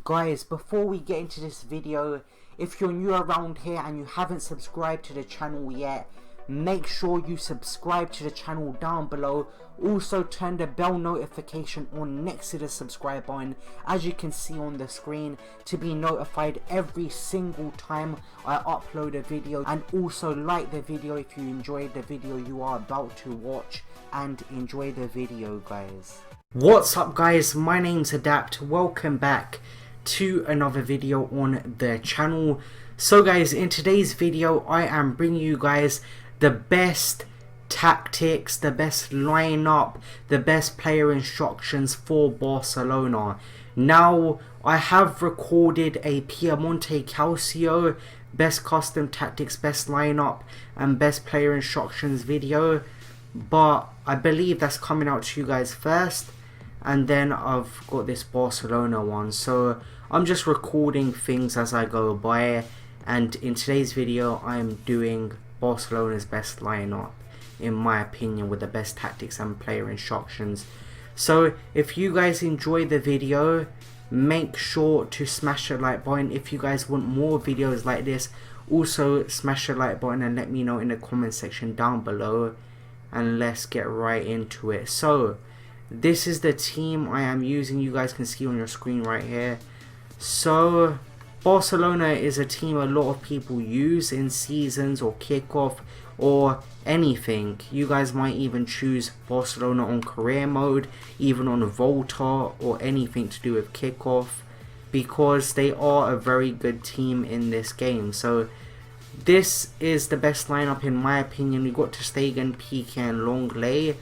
Guys, before we get into this video, if you're new around here and you haven't subscribed to the channel yet, make sure you subscribe to the channel down below. Also turn the bell notification on next to the subscribe button, as you can see on the screen, to be notified every single time I upload a video. And also like the video if you enjoyed the video you are about to watch, and enjoy the video, guys. What's up, guys? My name's Adapt. Welcome back to another video on the channel. So guys, in today's video I am bringing you guys the best tactics, the best lineup, the best player instructions for Barcelona. Now, I have recorded a Piemonte Calcio best custom tactics, best lineup and best player instructions video, but I believe that's coming out to you guys first, and then I've got this Barcelona one. So I'm just recording things as I go by, and in today's video I'm doing Barcelona's best lineup in my opinion, with the best tactics and player instructions. So if you guys enjoy the video, make sure to smash the like button. If you guys want more videos like this, also smash the like button and let me know in the comment section down below, and let's get right into it. So this is the team I am using, you guys can see on your screen right here. So Barcelona is a team a lot of people use in seasons or kickoff or anything. You guys might even choose Barcelona on career mode, even on Volta, or anything to do with kickoff, because they are a very good team in this game. So this is the best lineup in my opinion. We got ter Stegen, Piqué and Longley.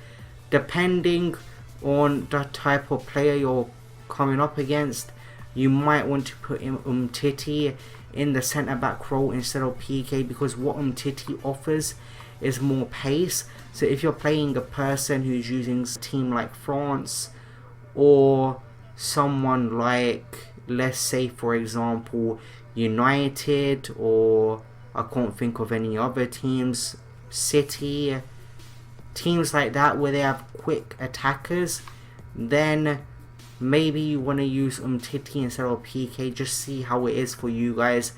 Depending on the type of player you're coming up against, you might want to put in Umtiti in the centre back role instead of Piqué, because what Umtiti offers is more pace. So if you're playing a person who's using a team like France, or someone like, let's say for example United, or I can't think of any other teams, City, teams like that where they have quick attackers, then maybe you want to use Umtiti instead of Piqué. Just see how it is for you guys.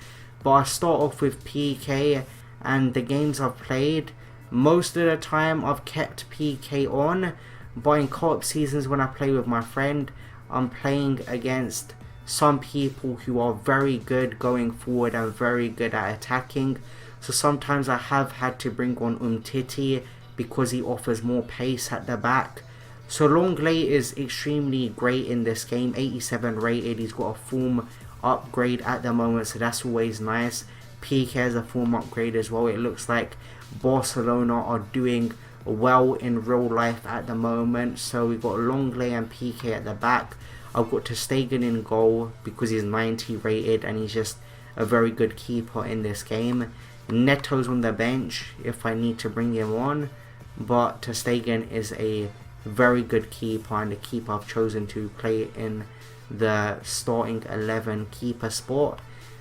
But I start off with Piqué, and the games I've played, most of the time I've kept Piqué on, but in co-op seasons when I play with my friend, I'm playing against some people who are very good going forward and very good at attacking. So sometimes I have had to bring on Umtiti because he offers more pace at the back. So Longley is extremely great in this game, 87 rated. He's got a form upgrade at the moment, so that's always nice. Piqué has a form upgrade as well. It looks like Barcelona are doing well in real life at the moment. So we've got Longley and Piqué at the back. I've got ter Stegen in goal because he's 90 rated and he's just a very good keeper in this game. Neto's on the bench if I need to bring him on, but ter Stegen is a very good keeper, and the keeper I've chosen to play in the starting 11 keeper spot.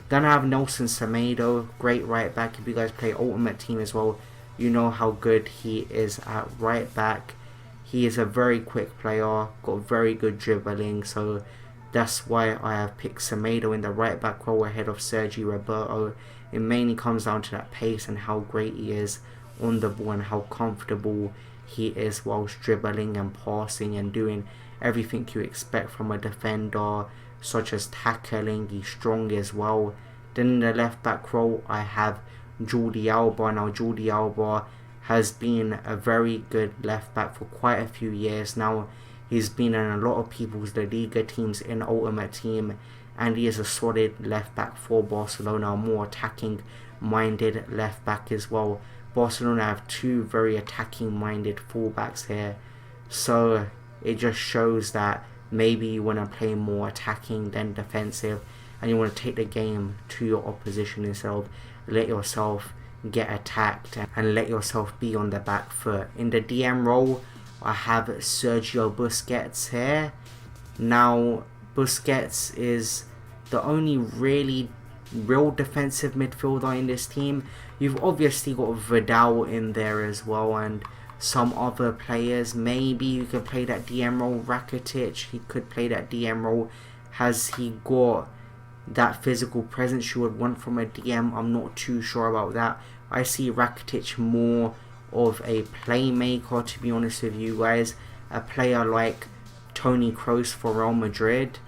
Then I have Nelson Semedo, great right back. If you guys play Ultimate Team as well, you know how good he is at right back. He is a very quick player, got very good dribbling, so that's why I have picked Semedo in the right back role ahead of Sergio Roberto. It mainly comes down to that pace and how great he is on the ball and how comfortable he is whilst dribbling and passing and doing everything you expect from a defender, such as tackling. He's strong as well. Then in the left back role I have Jordi Alba. Now Jordi Alba has been a very good left back for quite a few years now. He's been in a lot of people's La Liga teams in Ultimate Team, and he is a solid left back for Barcelona, a more attacking minded left back as well. Barcelona have two very attacking minded fullbacks here, so it just shows that maybe you want to play more attacking than defensive, and you want to take the game to your opposition instead of let yourself get attacked and let yourself be on the back foot. In the DM role I have Sergio Busquets here. Now Busquets is the only really real defensive midfielder in this team. You've obviously got Vidal in there as well, and some other players. Maybe you could play that DM role. Rakitic, he could play that DM role. Has he got that physical presence you would want from a DM? I'm not too sure about that. I see Rakitic more of a playmaker, to be honest with you guys. A player like Toni Kroos for Real Madrid.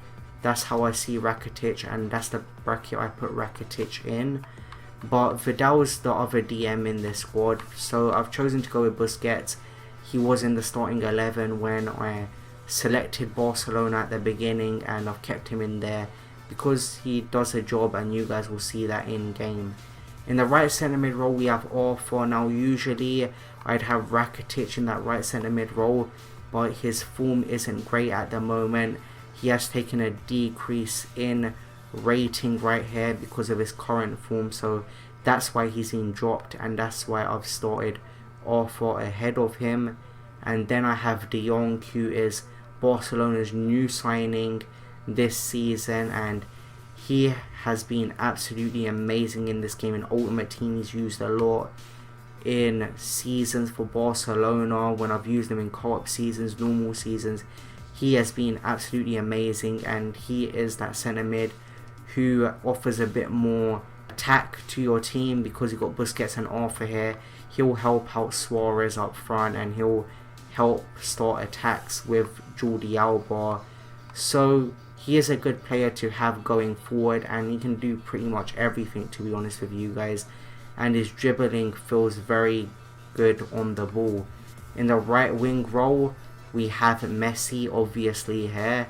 That's how I see Rakitic, and that's the bracket I put Rakitic in. But Vidal's the other DM in this squad, so I've chosen to go with Busquets. He was in the starting 11 when I selected Barcelona at the beginning, and I've kept him in there because he does a job, and you guys will see that in game. In the right centre mid role we have Arthur. Now usually I'd have Rakitic in that right centre mid role, but his form isn't great at the moment. He has taken a decrease in rating right here because of his current form, so that's why he's been dropped, and that's why I've started Arthur ahead of him. And then I have De Jong, who is Barcelona's new signing this season, and he has been absolutely amazing in this game. In Ultimate Team he's used a lot in seasons for Barcelona. When I've used him in co-op seasons, normal seasons, he has been absolutely amazing, and he is that centre mid who offers a bit more attack to your team because you've got Busquets and Arthur here. He'll help out Suarez up front, and he'll help start attacks with Jordi Alba. So he is a good player to have going forward, and he can do pretty much everything, to be honest with you guys. And his dribbling feels very good on the ball. In the right wing role we have Messi obviously here.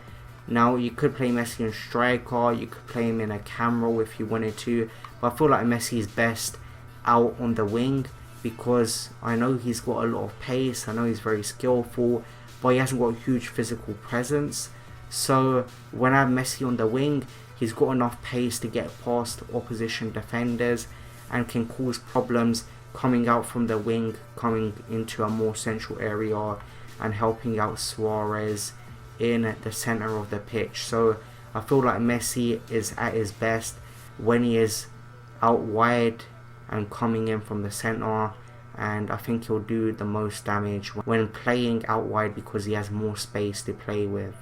Now you could play Messi in striker, you could play him in a cam role if you wanted to, but I feel like Messi is best out on the wing because I know he's got a lot of pace, I know he's very skillful, but he hasn't got a huge physical presence. So when I have Messi on the wing, he's got enough pace to get past opposition defenders and can cause problems coming out from the wing, coming into a more central area and helping out Suarez in the center of the pitch. So I feel like Messi is at his best when he is out wide and coming in from the center, and I think he'll do the most damage when playing out wide because he has more space to play with.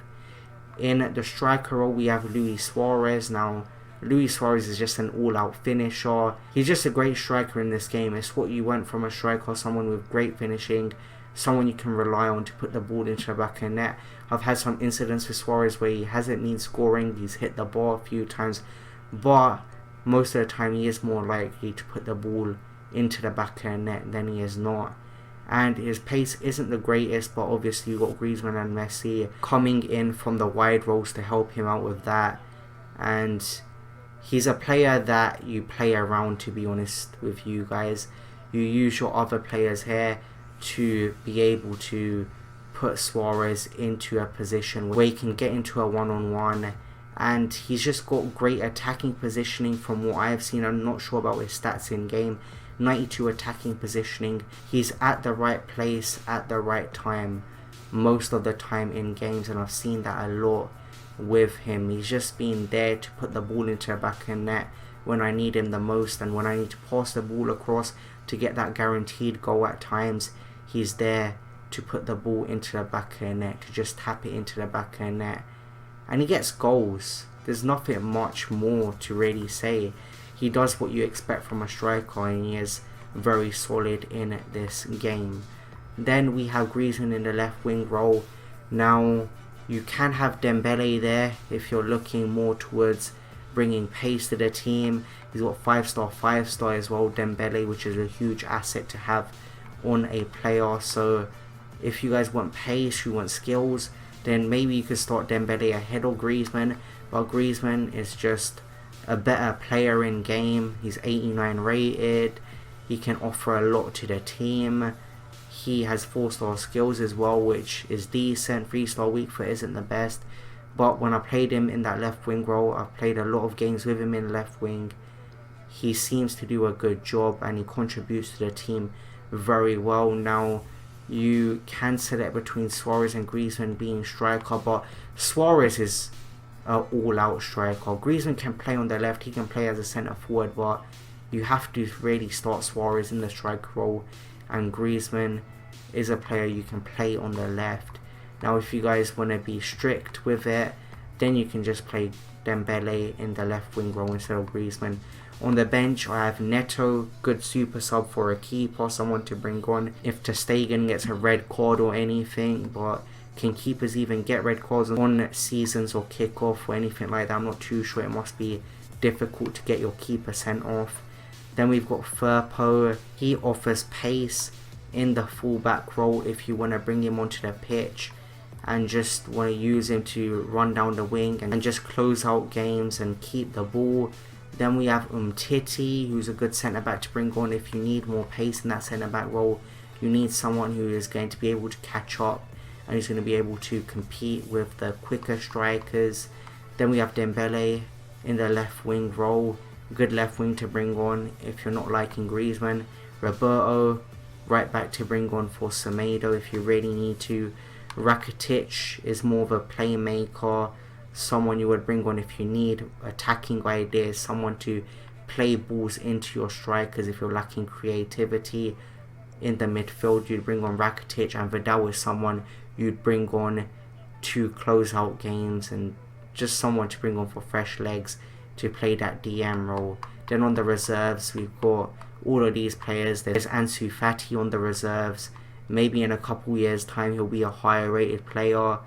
In the striker role we have Luis Suarez. Now Luis Suarez is just an all-out finisher. He's just a great striker in this game. It's what you want from a striker, someone with great finishing, someone you can rely on to put the ball into the back of the net. I've had some incidents with Suarez where he hasn't need scoring, he's hit the ball a few times, but most of the time he is more likely to put the ball into the back of the net than he is not. And his pace isn't the greatest, but obviously you've got Griezmann and Messi coming in from the wide roles to help him out with that. And he's a player that you play around, to be honest with you guys. You use your other players here to be able to put Suarez into a position where he can get into a one-on-one, and he's just got great attacking positioning from what I have seen. I'm not sure about his stats in game. 92 attacking positioning. He's at the right place at the right time most of the time in games, and I've seen that a lot with him. He's just been there to put the ball into the back of the net when I need him the most, and when I need to pass the ball across to get that guaranteed goal at times, he's there to put the ball into the back of the net, to just tap it into the back of the net, and he gets goals. There's nothing much more to really say. He does what you expect from a striker, and he is very solid in this game. Then we have Griezmann in the left wing role. Now you can have Dembele there if you're looking more towards bringing pace to the team. He's got 5-star as well, Dembele, which is a huge asset to have on a player. So if you guys want pace, you want skills, then maybe you could start Dembele ahead of Griezmann. But Griezmann is just a better player in game. He's 89 rated. He can offer a lot to the team. He has 4-star skills as well, which is decent. 3-star weak foot isn't the best, but when I played him in that left wing role, I've played a lot of games with him in left wing, he seems to do a good job and he contributes to the team very well. Now you can select between Suarez and Griezmann being striker, but Suarez is an all-out striker. Griezmann can play on the left, he can play as a centre forward, but you have to really start Suarez in the striker role, and Griezmann is a player you can play on the left. Now if you guys want to be strict with it, then you can just play Dembele in the left wing role instead of Griezmann. On the bench, I have Neto, good super sub for a keeper, someone to bring on if ter Stegen gets a red card or anything. But can keepers even get red cards on seasons or kickoff or anything like that? I'm not too sure. It must be difficult to get your keeper sent off. Then we've got Firpo. He offers pace in the fullback role if you want to bring him onto the pitch and just want to use him to run down the wing and just close out games and keep the ball. Then we have Umtiti, who's a good centre back to bring on if you need more pace in that centre back role. You need someone who is going to be able to catch up and who's going to be able to compete with the quicker strikers. Then we have Dembele in the left wing role, good left wing to bring on if you're not liking Griezmann. Roberto, right back to bring on for Semedo if you really need to. Rakitic is more of a playmaker, someone you would bring on if you need attacking ideas, someone to play balls into your strikers if you're lacking creativity. In the midfield, you'd bring on Rakitic, and Vidal is someone you'd bring on to close out games and just someone to bring on for fresh legs to play that DM role. Then on the reserves, we've got all of these players. There's Ansu Fati on the reserves. Maybe in a couple years time he'll be a higher rated player,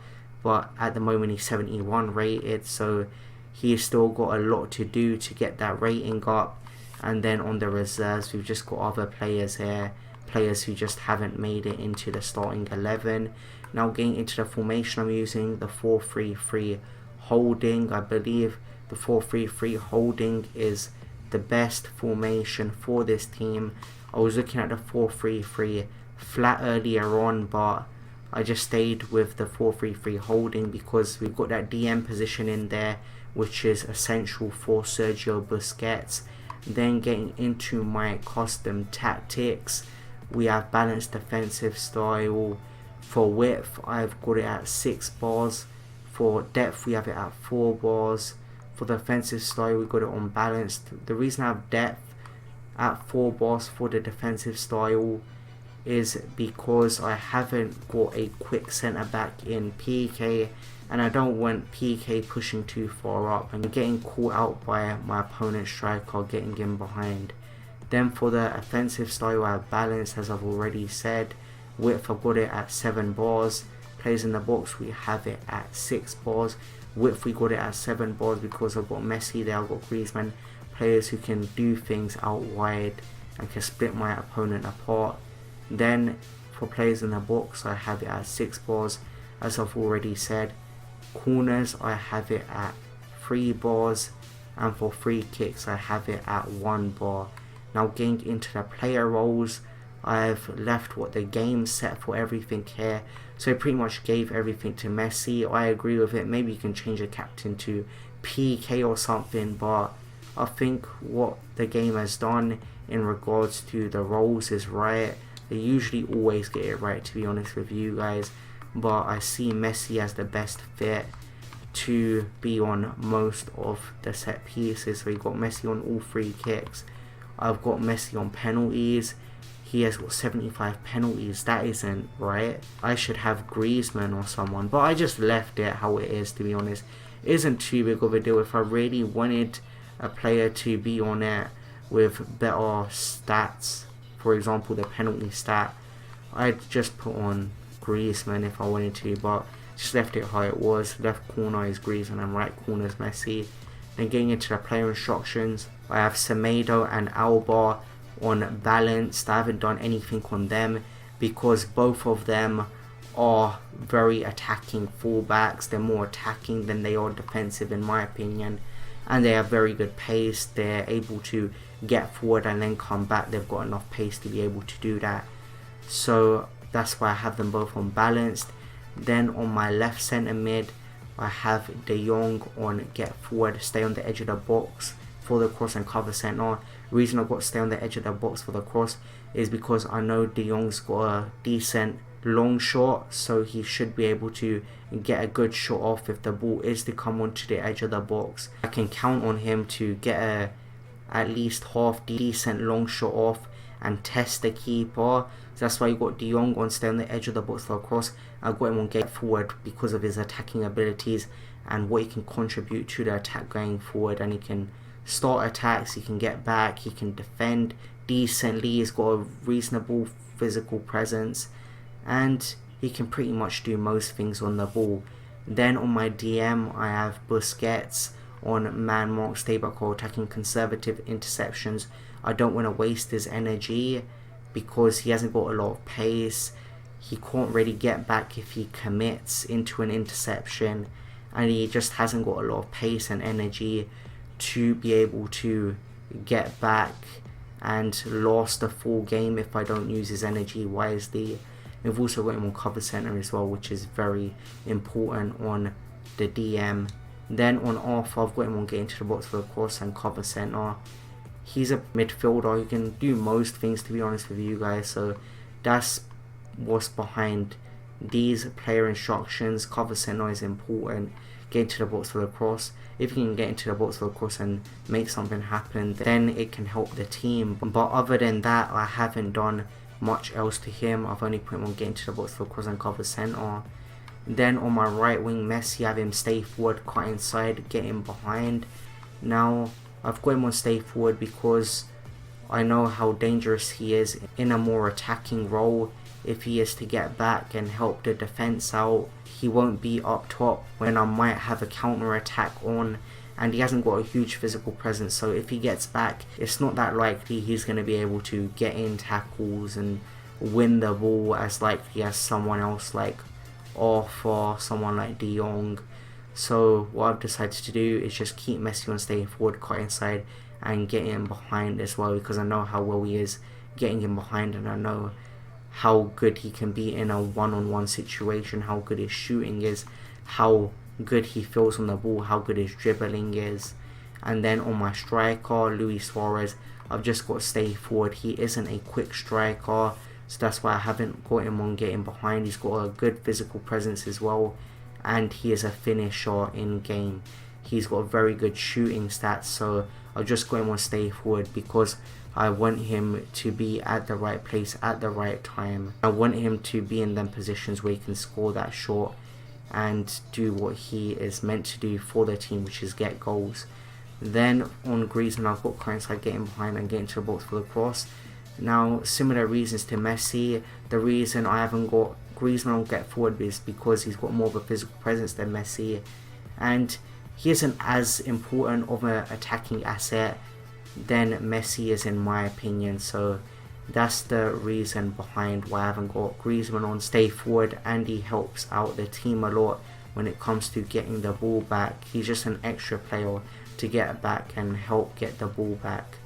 but at the moment he's 71 rated, so he's still got a lot to do to get that rating up. And then on the reserves, we've just got other players here, players who just haven't made it into the starting 11. Now getting into the formation, I'm using the 4-3-3 holding. I believe the 4-3-3 holding is the best formation for this team. I was looking at the 4-3-3 flat earlier on, but I just stayed with the 4-3-3 holding because we've got that DM position in there, which is essential for Sergio Busquets. Then getting into my custom tactics, we have balanced defensive style. For width, I've got it at 6 bars. For depth, we have it at 4 bars. For the defensive style, we got it on balanced. The reason I have depth at 4 bars for the defensive style is because I haven't got a quick centre back in PK, and I don't want PK pushing too far up and getting caught out by my opponent's striker getting in behind. Then for the offensive style, I have balance, as I've already said. Width, I've got it at 7 bars. Players in the box, we have it at 6 bars. Width, we got it at 7 bars because I've got Messi there, I've got Griezmann, players who can do things out wide and can split my opponent apart. Then for players in the box, I have it at 6 bars, as I've already said. Corners, I have it at 3 bars, and for free kicks, I have it at 1 bar. Now getting into the player roles, I've left what the game set for everything here, so I pretty much gave everything to Messi. I agree with it. Maybe you can change the captain to PK or something, but I think what the game has done in regards to the roles is right. They usually always get it right, to be honest with you guys, but I see Messi as the best fit to be on most of the set pieces. So you've got Messi on all free kicks. I've got Messi on penalties. He has got 75 penalties. That isn't right. I should have Griezmann or someone, but I just left it how it is, to be honest. It isn't too big of a deal. If I really wanted a player to be on it with better stats, for example the penalty stat, I'd just put on Griezmann if I wanted to, but just left it how it was. Left corner is Griezmann and right corner is Messi. Then getting into the player instructions, I have Semedo and Alba on balanced. I haven't done anything on them because both of them are very attacking fullbacks. They're more attacking than they are defensive in my opinion, and they have very good pace. They're able to get forward and then come back. They've got enough pace to be able to do that, so that's why I have them both on balanced. Then on my left centre mid, I have De Jong on get forward, stay on the edge of the box for the cross and cover centre. Reason I've got to stay on the edge of the box for the cross is because I know De Jong's got a decent long shot, so he should be able to get a good shot off if the ball is to come onto the edge of the box. I can count on him to get at least half decent long shot off and test the keeper. So that's why you got De Jong on stay on the edge of the box for a cross. I got him on get forward because of his attacking abilities and what he can contribute to the attack going forward. And he can start attacks, he can get back, he can defend decently, he's got a reasonable physical presence, and he can pretty much do most things on the ball. Then on my DM I have Busquets on man mark, stay back or attacking, conservative interceptions. I don't want to waste his energy because he hasn't got a lot of pace. He can't really get back if he commits into an interception, and he just hasn't got a lot of pace and energy to be able to get back and last a full game if I don't use his energy wisely. We've also got him on cover center as well, which is very important on the DM. Then on Arthur, I've got him on getting to the box for the cross and cover center. He's a midfielder, he can do most things, to be honest with you guys, so that's what's behind these player instructions. Cover center is important, get into the box for the cross. If you can get into the box for the cross and make something happen, then it can help the team. But other than that, I haven't done much else to him. I've only put him on getting to the box for the cross and cover center. Then on my right wing, Messi, I have him stay forward, cut inside, get him behind. Now I've got him on stay forward because I know how dangerous he is in a more attacking role. If he is to get back and help the defense out, he won't be up top when I might have a counter attack on, and he hasn't got a huge physical presence, so if he gets back, it's not that likely he's going to be able to get in tackles and win the ball as likely as someone else like Arthur, someone like De Jong. So what I've decided to do is just keep Messi on staying forward, cut inside, and get him behind as well, because I know how well he is getting him behind, and I know how good he can be in a one-on-one situation, how good his shooting is, how good he feels on the ball, how good his dribbling is. And then on my striker, Suarez, I've just got to stay forward. He isn't a quick striker, so that's why I haven't got him on getting behind. He's got a good physical presence as well, and he is a finisher in game. He's got very good shooting stats, so I've just got him on stay forward because I want him to be at the right place at the right time. I want him to be in them positions where he can score that shot and do what he is meant to do for the team, which is get goals. Then on Griezmann, I've got cut inside, getting behind and getting to the box for the cross. Now, similar reasons to Messi. The reason I haven't got Griezmann on get forward is because he's got more of a physical presence than Messi, and he isn't as important of an attacking asset than Messi is, in my opinion. So that's the reason behind why I haven't got Griezmann on stay forward, and he helps out the team a lot when it comes to getting the ball back. He's just an extra player to get back and help get the ball back.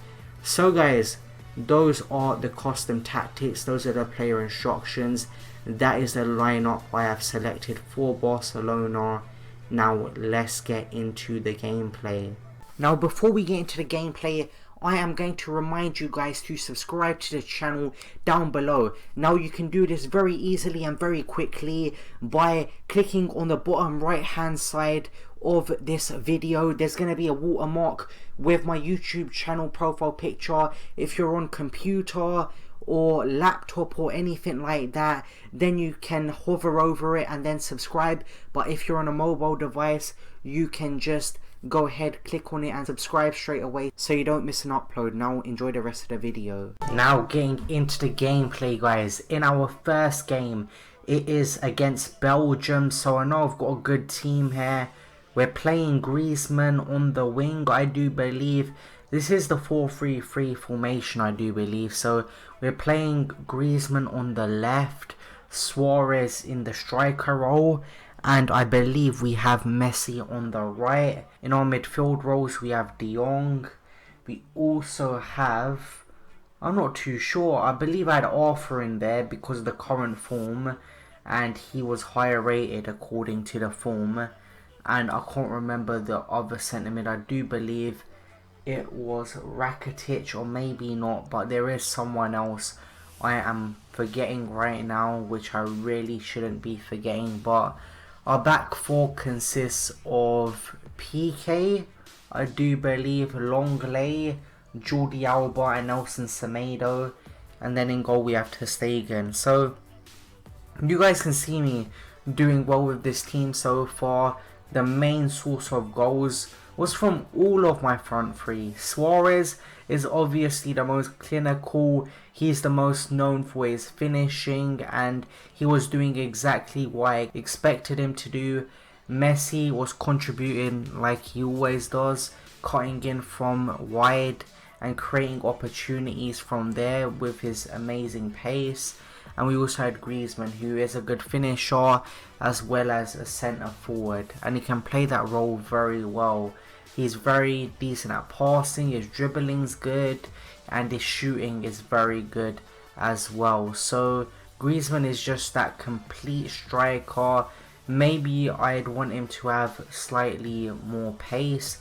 So guys, those are the custom tactics, those are the player instructions. That is the lineup I have selected for Barcelona. Now let's get into the gameplay. Now before we get into the gameplay, I am going to remind you guys to subscribe to the channel down below. Now you can do this very easily and very quickly by clicking on the bottom right hand side of this video. There's going to be a watermark with my YouTube channel profile picture. If you're on computer or laptop or anything like that, then you can hover over it and then subscribe. But if you're on a mobile device, you can just go ahead, click on it and subscribe straight away so you don't miss an upload. Now enjoy the rest of the video. Now getting into the gameplay, guys. In our first game, it is against Belgium, so I know I've got a good team here. We're playing Griezmann on the wing, I do believe. This is the 4-3-3 formation, I do believe. So we're playing Griezmann on the left, Suarez in the striker role, and I believe we have Messi on the right. In our midfield roles, we have De Jong. We also have, I'm not too sure, I believe I had Arthur in there because of the current form, and he was higher rated according to the form. And I can't remember the other centre mid. I do believe it was Rakitic, or maybe not, but there is someone else I am forgetting right now, which I really shouldn't be forgetting. But our back four consists of PK, I do believe, Longley, Jordi Alba and Nelson Semedo, and then in goal we have Ter Stegen. So you guys can see me doing well with this team so far. the main source of goals was from all of my front three. Suarez is obviously the most clinical, he's the most known for his finishing, and he was doing exactly what I expected him to do. Messi was contributing like he always does, cutting in from wide and creating opportunities from there with his amazing pace. And we also had Griezmann, who is a good finisher as well as a centre forward, and he can play that role very well. He's very decent at passing, his dribbling's good, and his shooting is very good as well. So Griezmann is just that complete striker. Maybe I'd want him to have slightly more pace.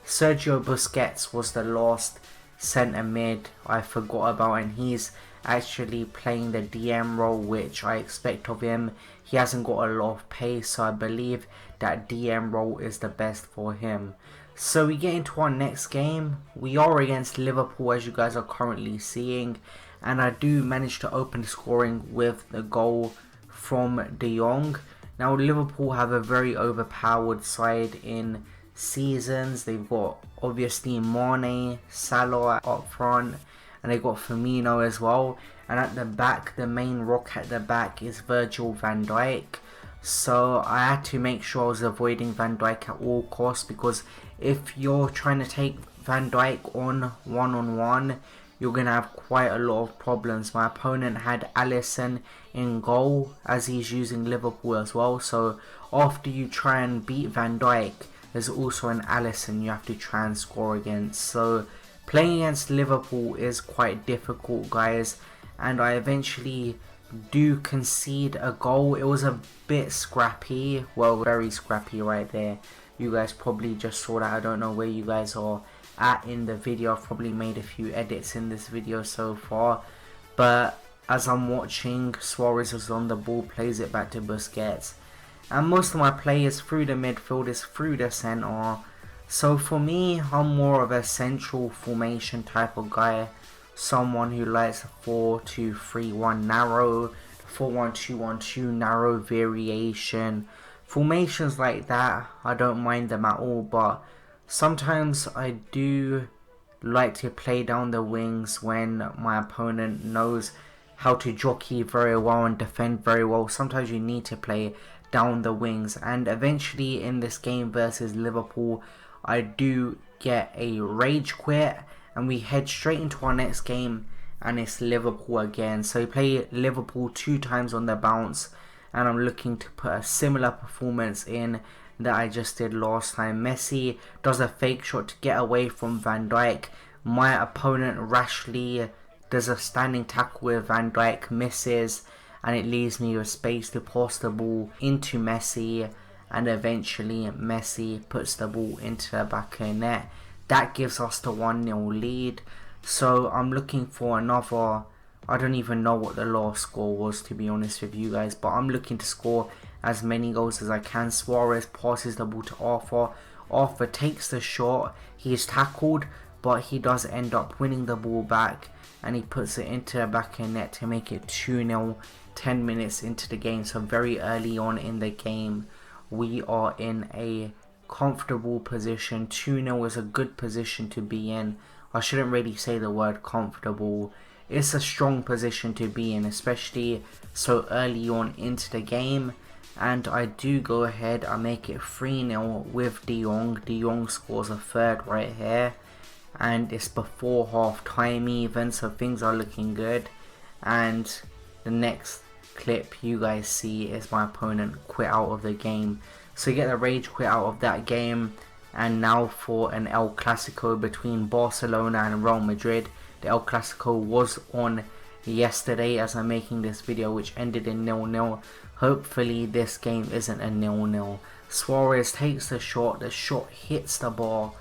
Sergio Busquets was the last centre mid I forgot about, and he's actually playing the DM role, which I expect of him. He hasn't got a lot of pace, so I believe that DM role is the best for him. So we get into our next game. We are against Liverpool, as you guys are currently seeing, and I do manage to open scoring with the goal from De Jong. Now Liverpool have a very overpowered side in seasons. They've got obviously Mane, Salah up front, and they've got Firmino as well. And at the back, the main rock at the back is Virgil van Dijk. So I had to make sure I was avoiding Van Dijk at all costs, because if you're trying to take Van Dijk on one-on-one, you're going to have quite a lot of problems. My opponent had Alisson in goal, as he's using Liverpool as well. So after you try and beat Van Dijk, there's also an Alisson you have to try and score against. So playing against Liverpool is quite difficult, guys, and I eventually do concede a goal. It was a bit scrappy, well, very scrappy right there. You guys probably just saw that. I don't know where you guys are at in the video. I've probably made a few edits in this video so far, but as I'm watching, Suarez is on the ball, plays it back to Busquets, and most of my play is through the midfield, is through the centre. So for me, I'm more of a central formation type of guy, someone who likes 4-2-3-1 narrow, 4-1-2-1-2 narrow variation. Formations like that, I don't mind them at all, but sometimes I do like to play down the wings when my opponent knows how to jockey very well and defend very well. Sometimes you need to play down the wings, and eventually in this game versus Liverpool, I do get a rage quit, and we head straight into our next game, and it's Liverpool again. So we play Liverpool 2 times on the bounce, and I'm looking to put a similar performance in that I just did last time. Messi does a fake shot to get away from Van Dijk. My opponent rashly does a standing tackle with Van Dijk, misses, and it leaves me with space to pass the ball into Messi, and eventually Messi puts the ball into the back of the net. That gives us the 1-0 lead. So I'm looking for another, I don't even know what the last score was, to be honest with you guys, but I'm looking to score as many goals as I can. Suarez passes the ball to Arthur. Arthur takes the shot. He is tackled, but he does end up winning the ball back, and he puts it into the back of the net to make it 2-0 10 minutes into the game. So very early on in the game, we are in a comfortable position. 2-0 is a good position to be in. I shouldn't really say the word comfortable. It's a strong position to be in, especially so early on into the game. And I do go ahead, I make it 3-0 with De Jong. De Jong scores a third right here, and it's before half time even, so things are looking good. And the next clip you guys see is my opponent quit out of the game. So you get the rage quit out of that game. And now for an El Clasico between Barcelona and Real Madrid. The El Clasico was on yesterday as I'm making this video, which ended in 0-0. Hopefully this game isn't a 0-0. Suarez takes the shot hits the bar.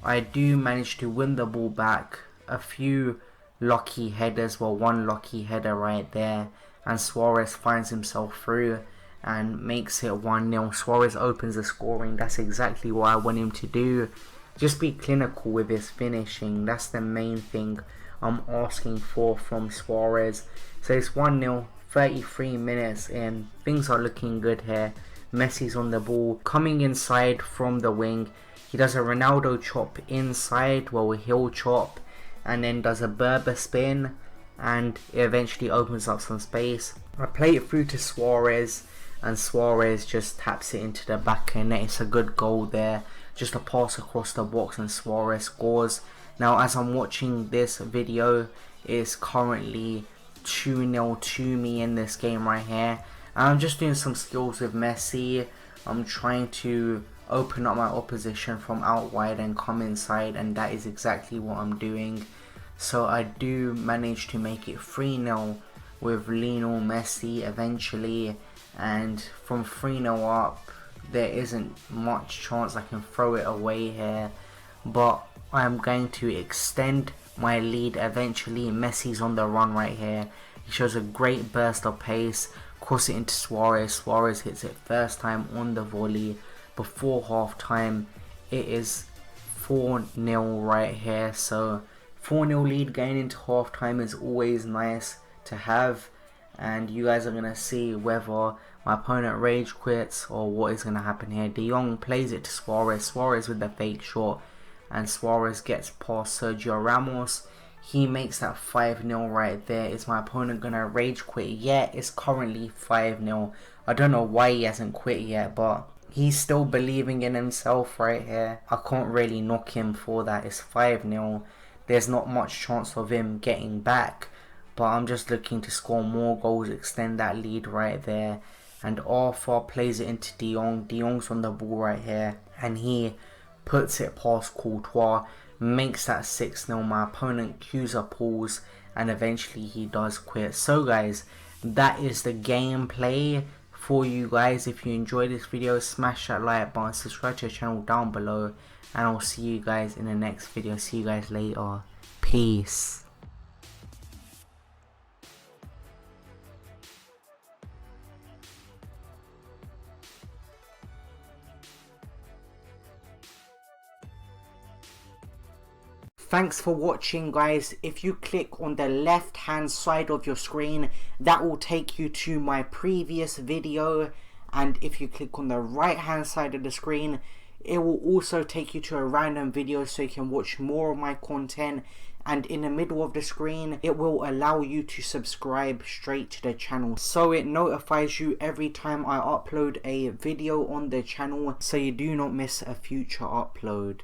I do manage to win the ball back. A few lucky headers, well, one lucky header right there, and Suarez finds himself through and makes it 1-0. Suarez opens the scoring. That's exactly what I want him to do. Just be clinical with his finishing. That's the main thing I'm asking for from Suarez. So it's 1-0, 33 minutes in. Things are looking good here. Messi's on the ball, coming inside from the wing. He does a Ronaldo chop inside, well, a heel chop, and then does a Berber spin, and it eventually opens up some space. I play it through to Suarez, and Suarez just taps it into the back of the net. It's a good goal there. Just a pass across the box and Suarez scores. Now, as I'm watching this video, it's currently 2-0 to me in this game right here. And I'm just doing some skills with Messi. I'm trying to open up my opposition from out wide and come inside, and that is exactly what I'm doing. So I do manage to make it 3-0 with Lionel Messi eventually, and from 3-0 up there isn't much chance I can throw it away here, but I'm going to extend my lead eventually. Messi's on the run right here. He shows a great burst of pace, cross it into Suarez. Suarez hits it first time on the volley before half time. It is 4-0 right here, so 4-0 lead going into half time is always nice to have, and you guys are going to see whether my opponent rage quits or what is going to happen here. De Jong plays it to Suarez. Suarez with the fake shot, and Suarez gets past Sergio Ramos. He makes that 5-0 right there. Is my opponent going to rage quit yet? It's currently 5-0. I don't know why he hasn't quit yet, but he's still believing in himself right here. I can't really knock him for that. It's 5-0. There's not much chance of him getting back, but I'm just looking to score more goals, extend that lead right there. And Arthur plays it into De Jong. De Jong's on the ball right here, and he puts it past Courtois, makes that 6-0. My opponent cues a pause, and eventually he does quit. So guys, that is the gameplay for you guys. If you enjoyed this video, smash that like button, subscribe to the channel down below, and I'll see you guys in the next video. See you guys later. Peace. Thanks for watching guys. If you click on the left hand side of your screen, that will take you to my previous video, and if you click on the right hand side of the screen, it will also take you to a random video so you can watch more of my content. And in the middle of the screen, it will allow you to subscribe straight to the channel, so it notifies you every time I upload a video on the channel, so you do not miss a future upload.